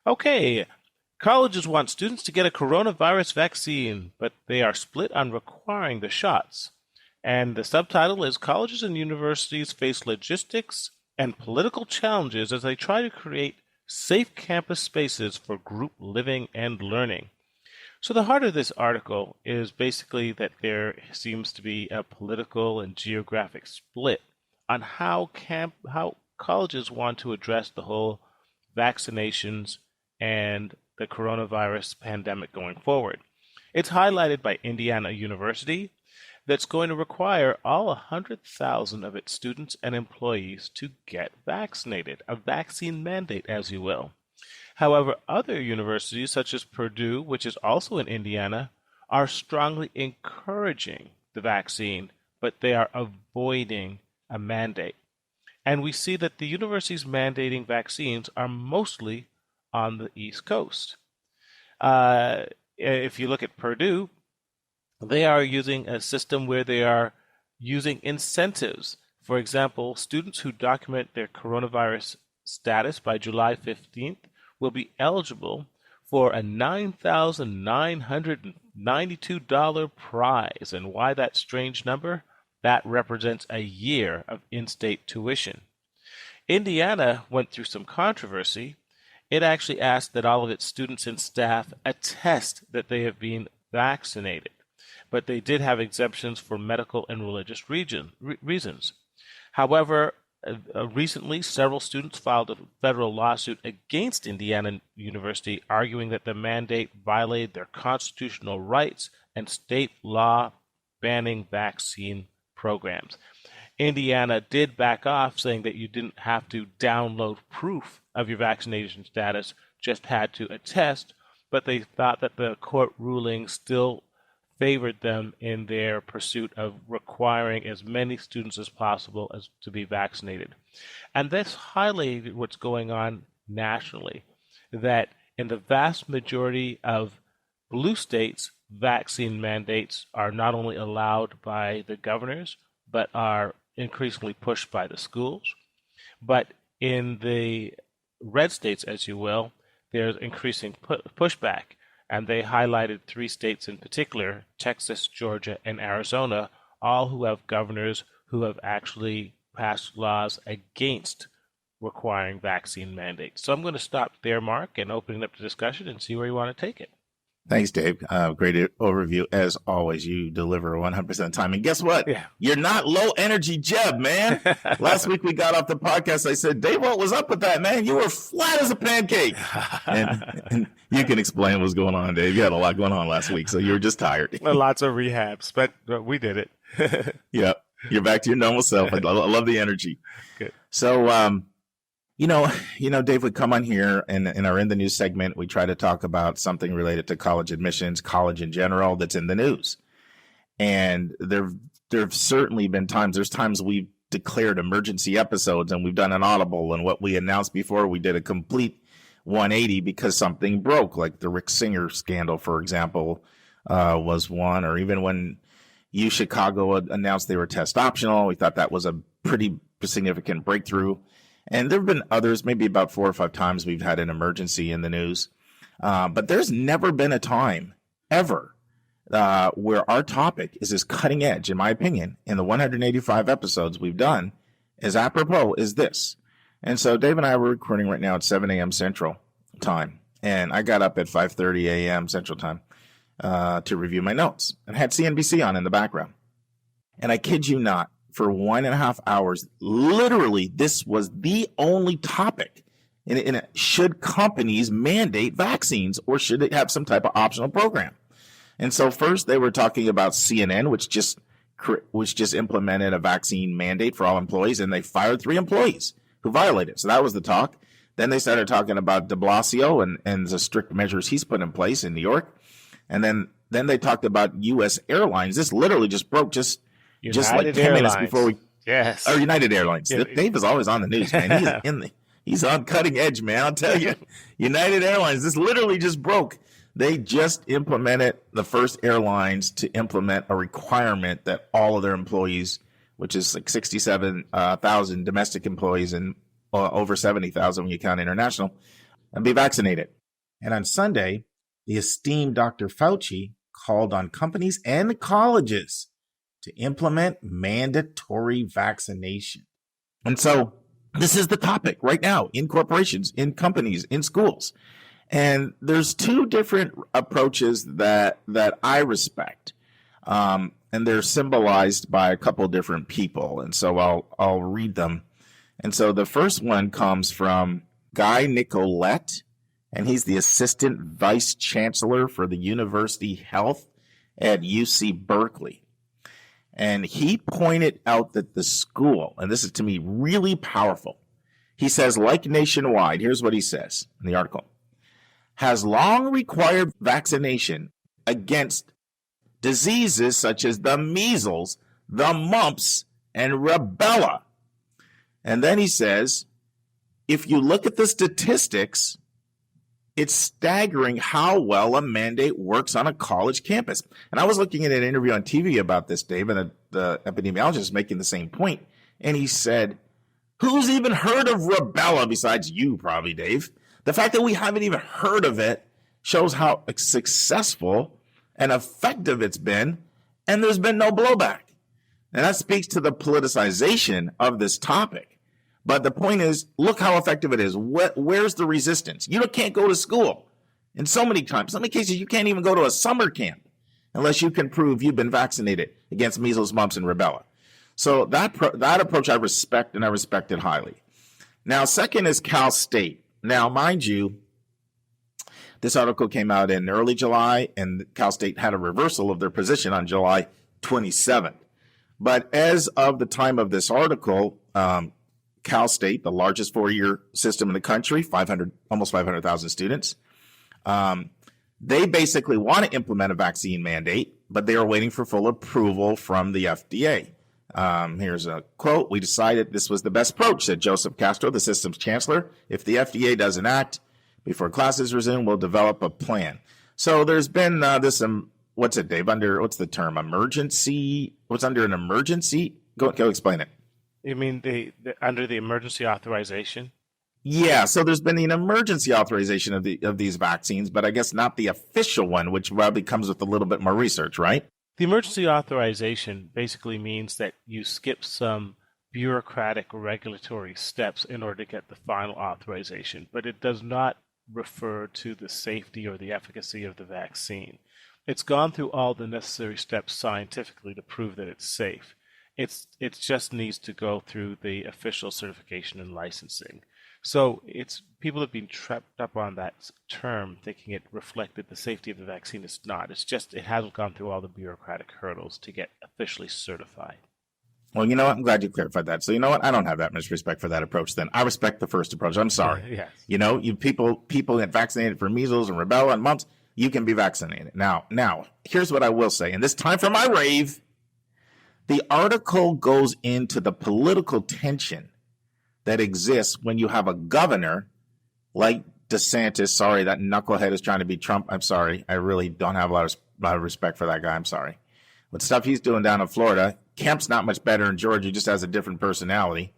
Okay, colleges want students to get a coronavirus vaccine, but they are split on requiring the shots. And the subtitle is Colleges and Universities Face Logistics and Political Challenges as they try to create safe campus spaces for group living and learning. So the heart of this article is basically that there seems to be a political and geographic split on how colleges want to address the whole vaccinations and the coronavirus pandemic going forward. It's highlighted by Indiana University that's going to require all 100,000 of its students and employees to get vaccinated, a vaccine mandate, as you will. However, other universities, such as Purdue, which is also in Indiana, are strongly encouraging the vaccine, but they are avoiding a mandate. And we see that the universities mandating vaccines are mostly on the East Coast. If you look at Purdue, they are using a system where they are using incentives. For example, students who document their coronavirus status by July 15th will be eligible for a $9,992 prize. And why that strange number? That represents a year of in-state tuition. Indiana went through some controversy. It actually asked that all of its students and staff attest that they have been vaccinated, but they did have exemptions for medical and religious reasons. However, recently, several students filed a federal lawsuit against Indiana University, arguing that the mandate violated their constitutional rights and state law banning vaccine programs. Indiana did back off, saying that you didn't have to download proof of your vaccination status, just had to attest, but they thought that the court ruling still favored them in their pursuit of requiring as many students as possible as to be vaccinated. And this highlighted what's going on nationally, that in the vast majority of blue states, vaccine mandates are not only allowed by the governors, but are increasingly pushed by the schools. But in the red states, as you will, there's increasing pushback. And they highlighted three states in particular, Texas, Georgia, and Arizona, all who have governors who have actually passed laws against requiring vaccine mandates. So I'm going to stop there, Mark, and open it up to discussion and see where you want to take it. Thanks, Dave. Great overview. As always, you deliver 100% of the time. And guess what? Yeah. You're not low energy Jeb, man. Last week we got off the podcast. I said, Dave, what was up with that, man? You were flat as a pancake. and you can explain what's going on, Dave. You had a lot going on last week, so you were just tired. Lots of rehabs, but we did it. Yeah. You're back to your normal self. I love the energy. Good. So, Dave, we come on here and in our In the News segment, we try to talk about something related to college admissions, college in general that's in the news. And there have certainly been there's times we've declared emergency episodes and we've done an audible, and what we announced before, we did a complete 180 because something broke, like the Rick Singer scandal, for example, was one, or even when Chicago announced they were test optional. We thought that was a pretty significant breakthrough. And there have been others, maybe about 4 or 5 times we've had an emergency in the news. But there's never been a time ever where our topic is as cutting edge, in my opinion, in the 185 episodes we've done, as apropos as this. And so Dave and I were recording right now at 7 a.m. Central Time. And I got up at 5:30 a.m. Central Time to review my notes and had CNBC on in the background. And I kid you not, for 1.5 hours, literally, this was the only topic. Should companies mandate vaccines, or should it have some type of optional program? And so first they were talking about CNN, which just implemented a vaccine mandate for all employees, and they fired 3 employees who violated it. So that was the talk. Then they started talking about de Blasio and the strict measures he's put in place in New York. And then they talked about U.S. Airlines. This literally just broke just like 10 minutes before we. Yes. Or United Airlines. Yeah. Dave is always on the news, man. He's on cutting edge, man. I'll tell you. United Airlines. This literally just broke. They just implemented the first airlines to implement a requirement that all of their employees, which is like 67,000 domestic employees and over 70,000 when you count international, and be vaccinated. And on Sunday, the esteemed Dr. Fauci called on companies and colleges to implement mandatory vaccination. And so this is the topic right now in corporations, in companies, in schools. And there's two different approaches that I respect. And they're symbolized by a couple different people. And so I'll read them. And so the first one comes from Guy Nicolette, and he's the assistant vice chancellor for the University Health at UC Berkeley. And he pointed out that the school, and this is to me really powerful, he says, like nationwide, here's what he says in the article, has long required vaccination against diseases such as the measles, the mumps, and rubella. And then he says, if you look at the statistics, it's staggering how well a mandate works on a college campus. And I was looking at an interview on TV about this, Dave, and the epidemiologist is making the same point. And he said, who's even heard of rubella besides you, probably, Dave? The fact that we haven't even heard of it shows how successful and effective it's been, and there's been no blowback. And that speaks to the politicization of this topic. But the point is, look how effective it is. Where's the resistance? You can't go to school. In so many cases, you can't even go to a summer camp unless you can prove you've been vaccinated against measles, mumps, and rubella. So that approach I respect, and I respect it highly. Now, second is Cal State. Now, mind you, this article came out in early July, and Cal State had a reversal of their position on July 27th. But as of the time of this article, Cal State, the largest four-year system in the country, almost 500,000 students, they basically want to implement a vaccine mandate, but they are waiting for full approval from the FDA. Here's a quote. We decided this was the best approach, said Joseph Castro, the system's chancellor. If the FDA doesn't act before classes resume, we'll develop a plan. So there's been this, what's it, Dave? What's the term? Emergency? What's under an emergency? Go explain it. You mean under the emergency authorization? Yeah, so there's been an emergency authorization of these vaccines, but I guess not the official one, which probably comes with a little bit more research, right? The emergency authorization basically means that you skip some bureaucratic regulatory steps in order to get the final authorization, but it does not refer to the safety or the efficacy of the vaccine. It's gone through all the necessary steps scientifically to prove that it's safe. It just needs to go through the official certification and licensing. So people have been tripped up on that term, thinking it reflected the safety of the vaccine. It's not. It's just it hasn't gone through all the bureaucratic hurdles to get officially certified. Well, you know what? I'm glad you clarified that. So you know what? I don't have that much respect for that approach then. I respect the first approach. I'm sorry. Yes. You people get vaccinated for measles and rubella and mumps, you can be vaccinated. Now, here's what I will say, and this time for my rave. The article goes into the political tension that exists when you have a governor like DeSantis. Sorry, that knucklehead is trying to be Trump. I'm sorry. I really don't have a lot of respect for that guy. I'm sorry. But stuff he's doing down in Florida, Kemp's not much better in Georgia, just has a different personality.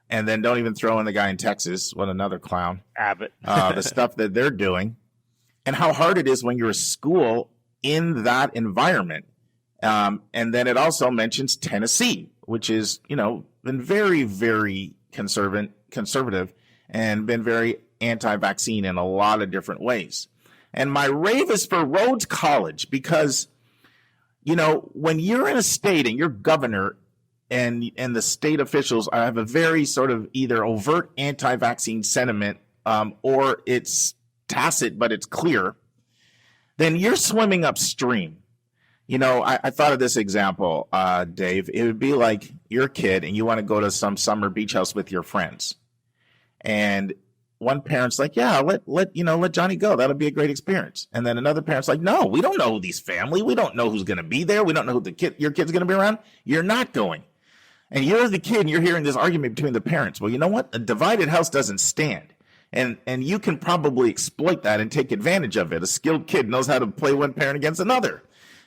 And then don't even throw in the guy in Texas. What another clown. Abbott. The stuff that they're doing and how hard it is when you're a school in that environment. And then it also mentions Tennessee, which is, been very, very conservative and been very anti-vaccine in a lot of different ways. And my rave is for Rhodes College because, when you're in a state and your governor and the state officials have a very sort of either overt anti-vaccine sentiment or it's tacit, but it's clear, then you're swimming upstream. I thought of this example, Dave. It would be like you're a kid and you want to go to some summer beach house with your friends. And one parent's like, yeah, let Johnny go. That'll be a great experience. And then another parent's like, no, we don't know these family. We don't know who's going to be there. We don't know who your kid's going to be around. You're not going. And you're the kid and you're hearing this argument between the parents. Well, you know what? A divided house doesn't stand. And you can probably exploit that and take advantage of it. A skilled kid knows how to play one parent against another.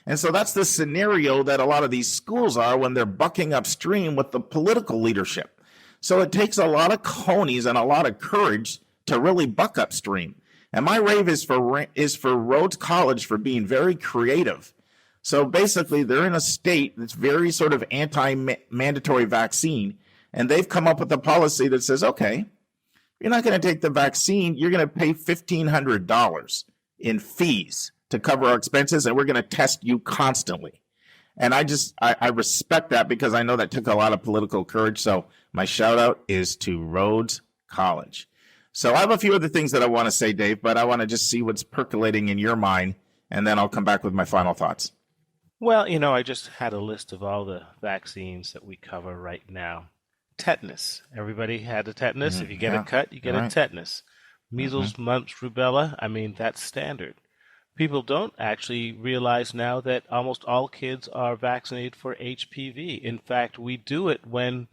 And so that's the scenario that a lot of these schools are when they're bucking upstream with the political leadership. So it takes a lot of conies and a lot of courage to really buck upstream. And my rave is for Rhodes College for being very creative. So basically, they're in a state that's very sort of anti-mandatory vaccine, and they've come up with a policy that says, okay, you're not going to take the vaccine, you're going to pay $1,500 in fees to cover our expenses, and we're going to test you constantly. And I respect that because I know that took a lot of political courage. So my shout out is to Rhodes College. So I have a few other things that I want to say, Dave, but I want to just see what's percolating in your mind, and then I'll come back with my final thoughts. Well, I just had a list of all the vaccines that we cover right now. Tetanus. Everybody had a tetanus. If you get a cut, you get a tetanus. Measles, mumps, rubella. I mean, that's standard. People don't actually realize now that almost all kids are vaccinated for HPV. In fact, we do it when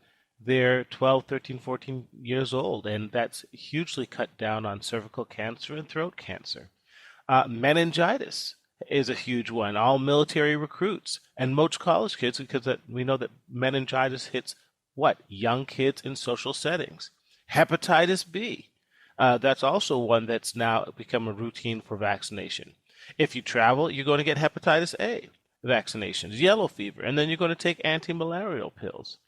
they're 12, 13, 14 years old, and that's hugely cut down on cervical cancer and throat cancer. Meningitis is a huge one. All military recruits and most college kids, because we know that meningitis hits young kids in social settings. Hepatitis B. That's also one that's now become a routine for vaccination. If you travel, you're going to get hepatitis A vaccinations, yellow fever, and then you're going to take anti-malarial pills.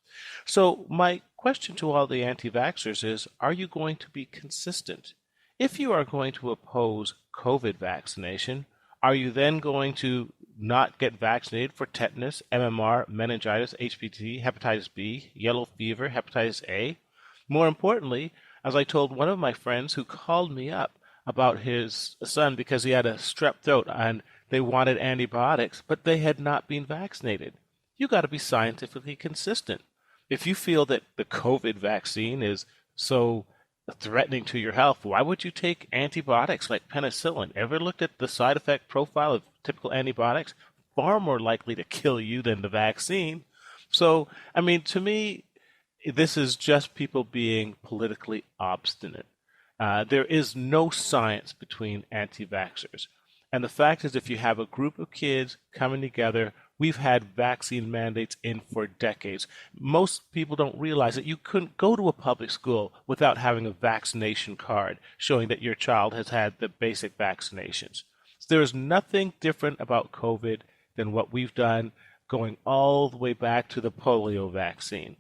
So my question to all the anti-vaxxers is, are you going to be consistent? If you are going to oppose COVID vaccination, are you then going to not get vaccinated for tetanus, MMR, meningitis, HPV, hepatitis B, yellow fever, hepatitis A? More importantly, as I told one of my friends who called me up about his son because he had a strep throat and they wanted antibiotics, but they had not been vaccinated. You got to be scientifically consistent. If you feel that the COVID vaccine is so threatening to your health, why would you take antibiotics like penicillin? Ever looked at the side effect profile of typical antibiotics? Far more likely to kill you than the vaccine. So, I mean, to me, this is just people being politically obstinate. There is no science between anti-vaxxers. And the fact is, if you have a group of kids coming together, we've had vaccine mandates in for decades. Most people don't realize that you couldn't go to a public school without having a vaccination card showing that your child has had the basic vaccinations. So there is nothing different about COVID than what we've done going all the way back to the polio vaccine.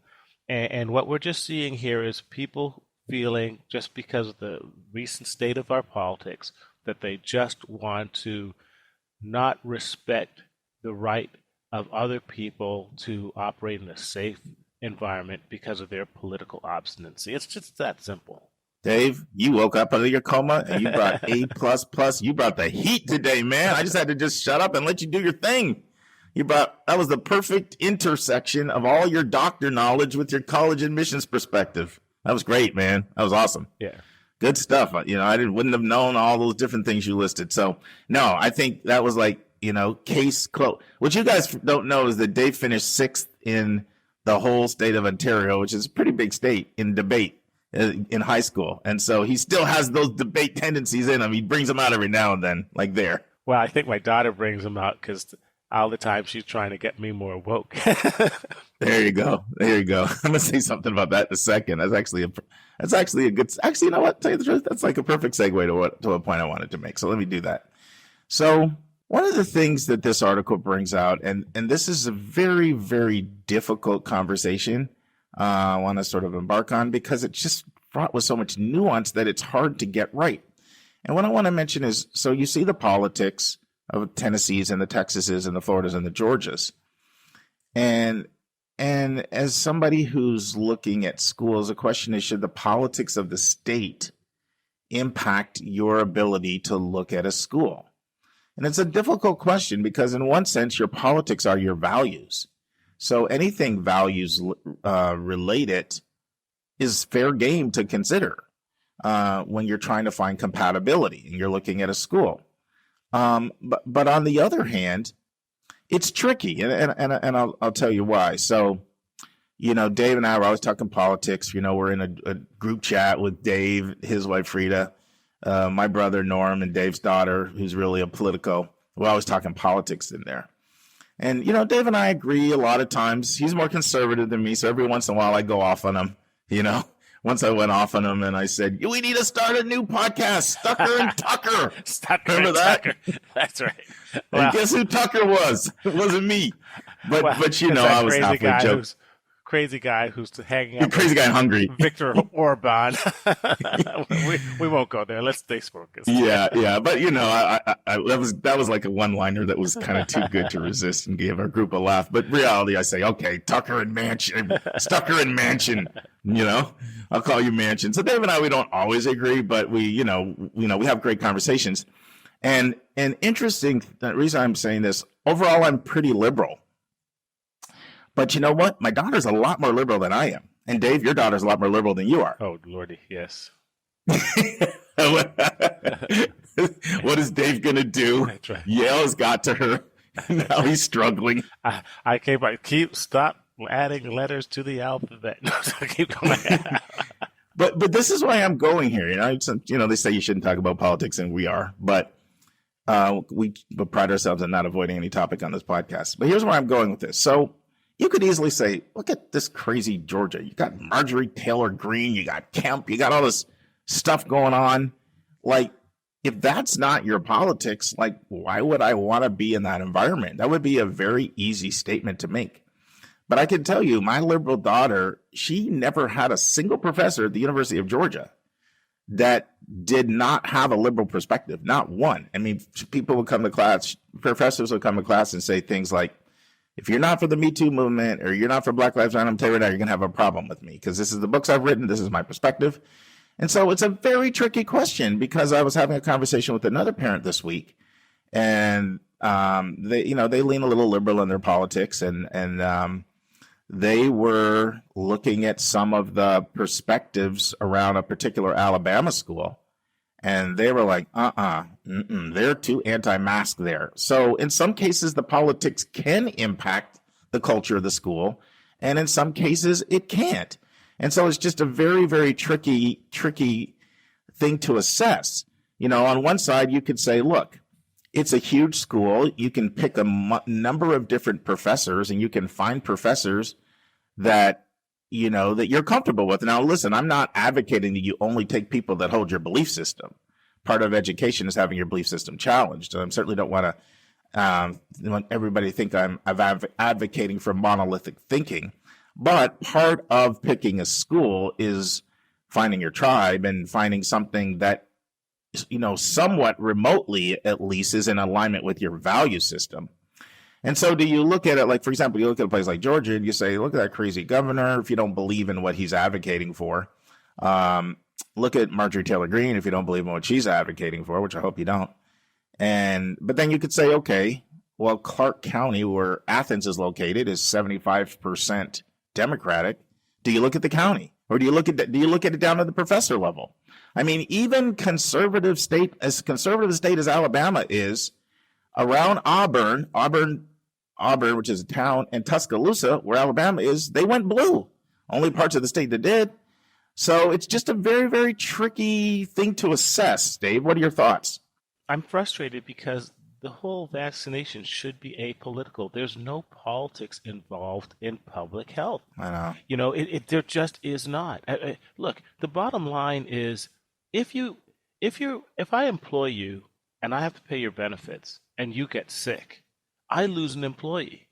And what we're just seeing here is people feeling, just because of the recent state of our politics, that they just want to not respect the right of other people to operate in a safe environment because of their political obstinacy. It's just that simple. Dave, you woke up out of your coma and you brought A plus plus. You brought the heat today, man. I just had to just shut up and let you do your thing. That was the perfect intersection of all your doctor knowledge with your college admissions perspective. That was great, man. That was awesome. Yeah. Good stuff. Wouldn't have known all those different things you listed. So no, I think that was like, case closed. What you guys don't know is that Dave finished 6th in the whole state of Ontario, which is a pretty big state, in debate in high school. And so he still has those debate tendencies in him. He brings them out every now and then, like there. Well, I think my daughter brings them out because all the time she's trying to get me more woke. There you go. I'm gonna say something about that in a second. That's actually a good. Actually, you know what? Tell you the truth, that's like a perfect segue to a point I wanted to make. So let me do that. So one of the things that this article brings out, and this is a very, very difficult conversation I want to sort of embark on because it's just fraught with so much nuance that it's hard to get right. And what I want to mention is, so you see the politics of Tennessees and the Texases and the Floridas and the Georgias. And as somebody who's looking at schools, the question is, should the politics of the state impact your ability to look at a school? And it's a difficult question because in one sense, your politics are your values. So anything values related is fair game to consider when you're trying to find compatibility and you're looking at a school. But on the other hand, it's tricky, and I'll tell you why. So, Dave and I were always talking politics. We're in a group chat with Dave, his wife Frida, my brother Norm, and Dave's daughter, who's really a politico. We're always talking politics in there. And, Dave and I agree a lot of times. He's more conservative than me, so every once in a while I go off on him, once I went off on him and I said, we need to start a new podcast, Stucker and Tucker. Stucker Remember and that? Tucker. That's right. And Well, guess who Tucker was? It wasn't me. But well, but you it's know, that I was halfway joking. crazy guy who's hanging The out with crazy guy hungry. Victor Orban. we won't go there. Let's stay focused. Yeah. But you know, that was like a one-liner that was kind of too good to resist and gave our group a laugh. But reality, I say, okay, Tucker and Mansion, Stucker and Mansion. You know, I'll call you Mansion. So Dave and I, we don't always agree, but we have great conversations. And interesting. The reason I'm saying this, overall, I'm pretty liberal. But you know what? My daughter's a lot more liberal than I am. And Dave, your daughter's a lot more liberal than you are. Oh, Lordy, yes. What is Dave going to do? That's right. Yale's got to her. Now he's struggling. I stop adding letters to the alphabet. No, keep going. But this is why I'm going here. They say you shouldn't talk about politics, and we are. But we pride ourselves on not avoiding any topic on this podcast. But here's where I'm going with this. So you could easily say, look at this crazy Georgia. You got Marjorie Taylor Greene, you got Kemp, you got all this stuff going on. Like, if that's not your politics, like, why would I want to be in that environment? That would be a very easy statement to make. But I can tell you, my liberal daughter, she never had a single professor at the University of Georgia that did not have a liberal perspective. Not one. I mean, people would come to class, professors would come to class and say things like, if you're not for the Me Too movement or you're not for Black Lives Matter, I'm telling you right now, you're going to have a problem with me because this is the books I've written. This is my perspective. And so it's a very tricky question because I was having a conversation with another parent this week and they lean a little liberal in their politics and they were looking at some of the perspectives around a particular Alabama school. And they were like, they're too anti-mask there. So in some cases, the politics can impact the culture of the school. And in some cases, it can't. And so it's just a very, very tricky thing to assess. You know, on one side, you could say, look, it's a huge school. You can pick a number of different professors and you can find professors that that you're comfortable with. Now, listen, I'm not advocating that you only take people that hold your belief system. Part of education is having your belief system challenged. I certainly don't want everybody to think I'm advocating for monolithic thinking. But part of picking a school is finding your tribe and finding something that, somewhat remotely at least is in alignment with your value system. And so do you look at it like, for example, you look at a place like Georgia and you say, look at that crazy governor if you don't believe in what he's advocating for. Look at Marjorie Taylor Greene if you don't believe in what she's advocating for, which I hope you don't. But then you could say, okay, well, Clark County, where Athens is located, is 75% Democratic. Do you look at the county? Or do you look at it down to the professor level? I mean, even conservative state as Alabama is, around Auburn, which is a town, and Tuscaloosa, where Alabama is, they went blue. Only parts of the state that did. So it's just a very, very tricky thing to assess. Dave, what are your thoughts? I'm frustrated because the whole vaccination should be apolitical. There's no politics involved in public health. I know. There just is not. Look, the bottom line is if I employ you and I have to pay your benefits and you get sick, I lose an employee.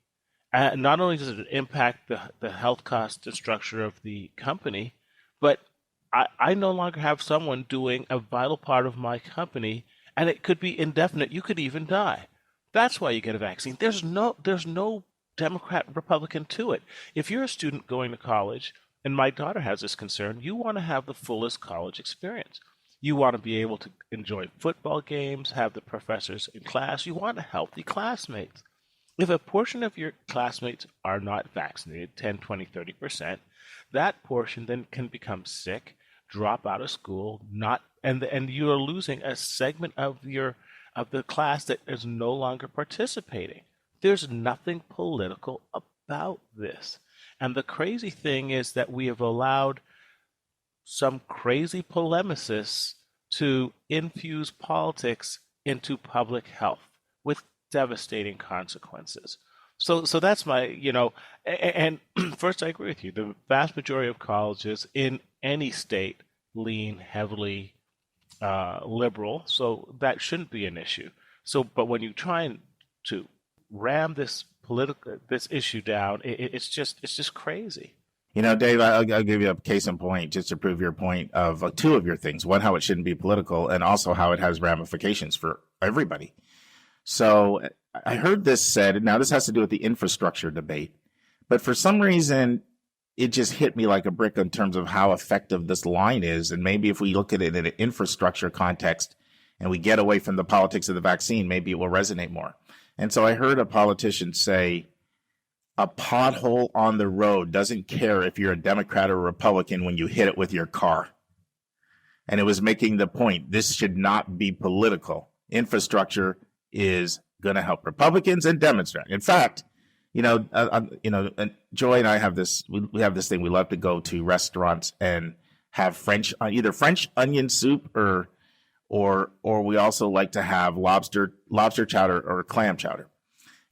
Not only does it impact the health cost and structure of the company, but I no longer have someone doing a vital part of my company, and it could be indefinite. You could even die. That's why you get a vaccine. There's no Democrat, Republican to it. If you're a student going to college, and my daughter has this concern, you want to have the fullest college experience. You want to be able to enjoy football games, have the professors in class. You want healthy classmates. If a portion of your classmates are not vaccinated, 10, 20, 30%, that portion then can become sick, drop out of school, and you are losing a segment of the class that is no longer participating. There's nothing political about this. And the crazy thing is that we have allowed some crazy polemicists to infuse politics into public health with devastating consequences. So that's my, and first I agree with you. The vast majority of colleges in any state lean heavily liberal, so that shouldn't be an issue. So, but when you try and to ram this issue down, it's just crazy. Dave, I'll give you a case in point just to prove your point of two of your things. One, how it shouldn't be political, and also how it has ramifications for everybody. So I heard this said, now this has to do with the infrastructure debate, but for some reason, it just hit me like a brick in terms of how effective this line is. And maybe if we look at it in an infrastructure context and we get away from the politics of the vaccine, maybe it will resonate more. And so I heard a politician say, a pothole on the road doesn't care if you're a Democrat or a Republican when you hit it with your car. And it was making the point, this should not be political. Infrastructure is going to help Republicans and Democrats. In fact, Joy and I have this. We have this thing. We love to go to restaurants and have either French onion soup or we also like to have lobster chowder or clam chowder.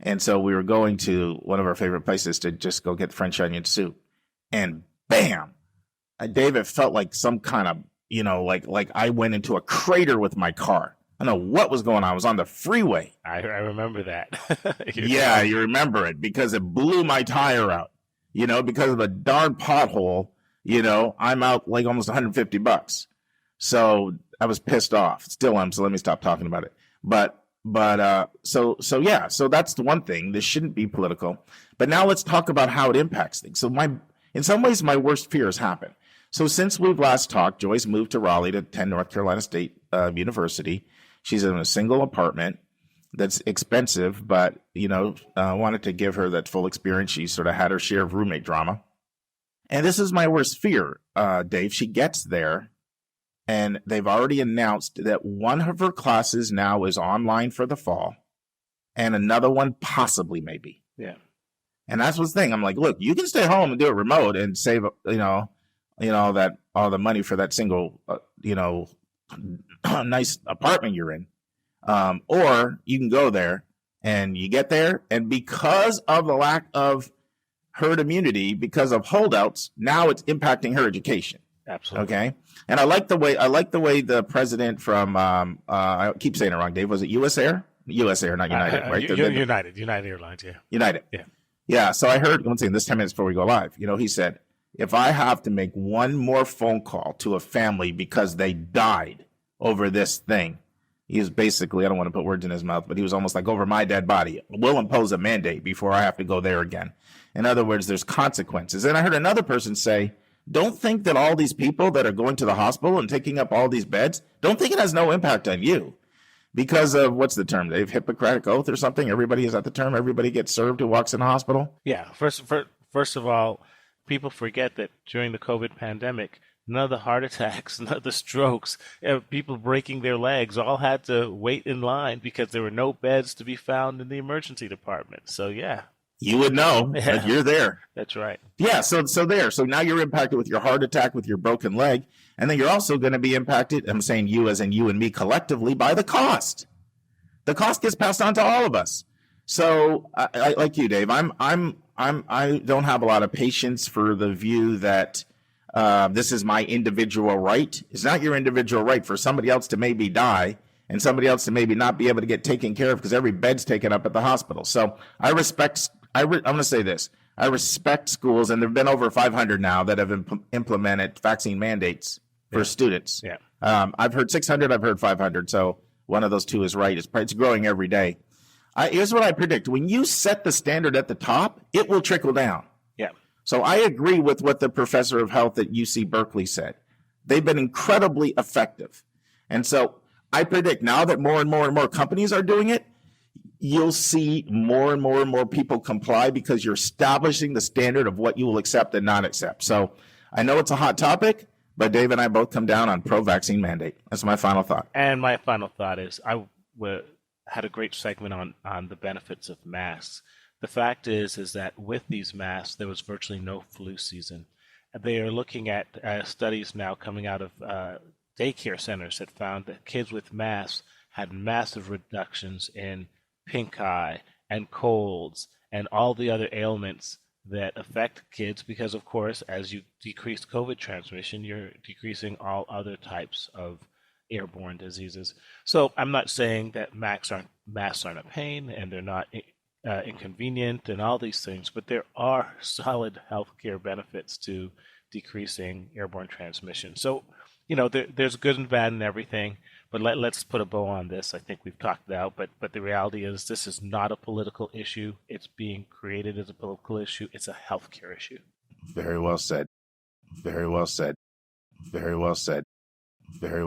And so we were going to one of our favorite places to just go get French onion soup, and bam, David felt like some kind of like I went into a crater with my car. I don't know what was going on. I was on the freeway. I remember that. Yeah, you remember it because it blew my tire out, because of a darn pothole, I'm out like almost $150. So I was pissed off. Still am. So let me stop talking about it. So that's the one thing. This shouldn't be political. But now let's talk about how it impacts things. So in some ways, my worst fears happen. So since we've last talked, Joyce moved to Raleigh to attend North Carolina State University. She's in a single apartment that's expensive, but, wanted to give her that full experience. She sort of had her share of roommate drama. And this is my worst fear, Dave. She gets there, and they've already announced that one of her classes now is online for the fall, and another one possibly maybe. Yeah. And that's what's the thing. I'm like, look, you can stay home and do it remote and save, all the money for that single, nice apartment you're in. Or you can go there and you get there, and because of the lack of herd immunity, because of holdouts, now it's impacting her education. Absolutely. Okay. And I like the way the president from I keep saying it wrong, Dave. Was it US Air? US Air, not United, right? United Airlines, yeah. United. Yeah. Yeah. So I heard one thing this 10 minutes before we go live. He said, if I have to make one more phone call to a family because they died over this thing, he was basically, I don't want to put words in his mouth, but he was almost like, over my dead body, we'll impose a mandate before I have to go there again. In other words, there's consequences. And I heard another person say, don't think that all these people that are going to the hospital and taking up all these beds, don't think it has no impact on you. Because of, what's the term, Dave? Hippocratic oath or something? Everybody, is that the term? Everybody gets served who walks in a hospital? Yeah. First of all, people forget that during the COVID pandemic, none of the heart attacks, none of the strokes, people breaking their legs all had to wait in line because there were no beds to be found in the emergency department. So, yeah. You would know that you're there. That's right. Yeah, so now you're impacted with your heart attack, with your broken leg, and then you're also going to be impacted, I'm saying you as in you and me collectively, by the cost. The cost gets passed on to all of us. So I like you, Dave, I don't have a lot of patience for the view that this is my individual right. It's not your individual right for somebody else to maybe die and somebody else to maybe not be able to get taken care of because every bed's taken up at the hospital. So I'm going to say this. I respect schools, and there have been over 500 now that have implemented vaccine mandates for students. Yeah. I've heard 600, I've heard 500. So one of those two is right. It's growing every day. Here's what I predict. When you set the standard at the top, it will trickle down. Yeah. So I agree with what the professor of health at UC Berkeley said. They've been incredibly effective. And so I predict now that more and more companies are doing it, you'll see more and more people comply because you're establishing the standard of what you will accept and not accept. So I know it's a hot topic, but Dave and I both come down on pro-vaccine mandate. That's my final thought. And my final thought is had a great segment on the benefits of masks. The fact is that with these masks, there was virtually no flu season. They are looking at studies now coming out of daycare centers that found that kids with masks had massive reductions in pink eye and colds and all the other ailments that affect kids because, of course, as you decrease COVID transmission, you're decreasing all other types of airborne diseases. So I'm not saying that masks aren't a pain and they're not inconvenient and all these things, but there are solid healthcare benefits to decreasing airborne transmission. So, there's good and bad in everything, but let's put a bow on this. I think we've talked it out, but the reality is this is not a political issue. It's being created as a political issue. It's a healthcare issue. Very well said. Very well said. Very well said. Very